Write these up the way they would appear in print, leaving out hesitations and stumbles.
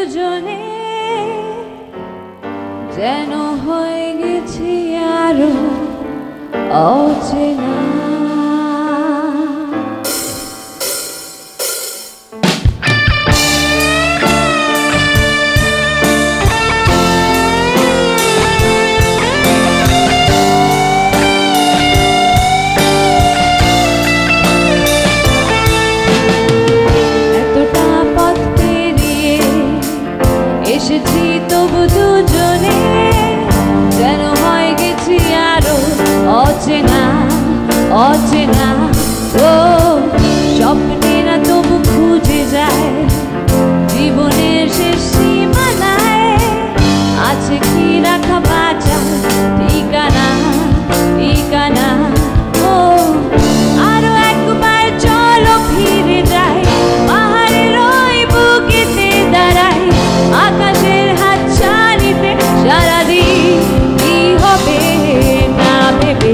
দুজনে যেন হয়ে গেছি আরো অচেনা। এসেছি তবু দুজনে যেন হয়ে গেছি আরো অচেনা অচেনা। ও স্বপ্নেরা তবু খুঁজে যায় জীবনের শেষ সীমানায়, আছে কি রাখা বাঁচা ঠিকানা ঠিকানা। ও আরো একবার চলো ফিরে যাই, পাহাড়ের ওই বুকেতে দাঁড়াই, আকাশের হাত ছাড়িতে সারাদিন কি হবে না ভেবে।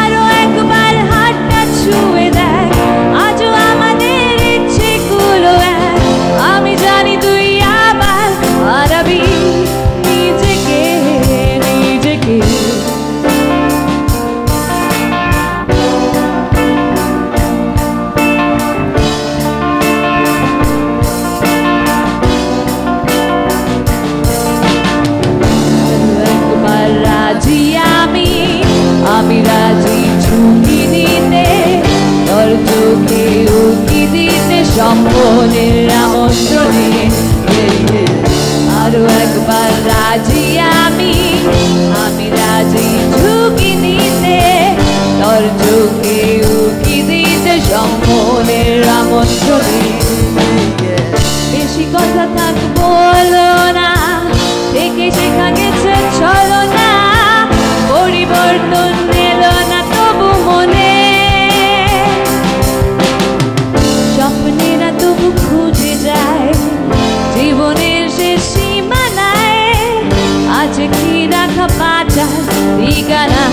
আরো একবার হাতটা ছুঁয়ে দেয়, আজও আমাদের ইচ্ছেগুলো এক। আমি জানি তুই আবার হারাবি নিজেকে নিজেকে। আমি রাজি ঝুঁকি দিতে, তোর চোখে উকি দিতে সম্পনের আমন্ত্রণে। আরো একবার রাজি আমি রাজি ঝুঁকি দিতে, তোর চোখে উকি দিতে সম্পনের আমন্ত্রণে। বেশি কথা থাক বলো না, থেকে শেখা গেছে চলো না, পরিবর্তন এলো না তবু মনে। স্বপ্নেরা তবু খুঁজে যায় জীবনের শেষ সীমানায়, আছে কি রাখা বাঁচা ঠিকানা।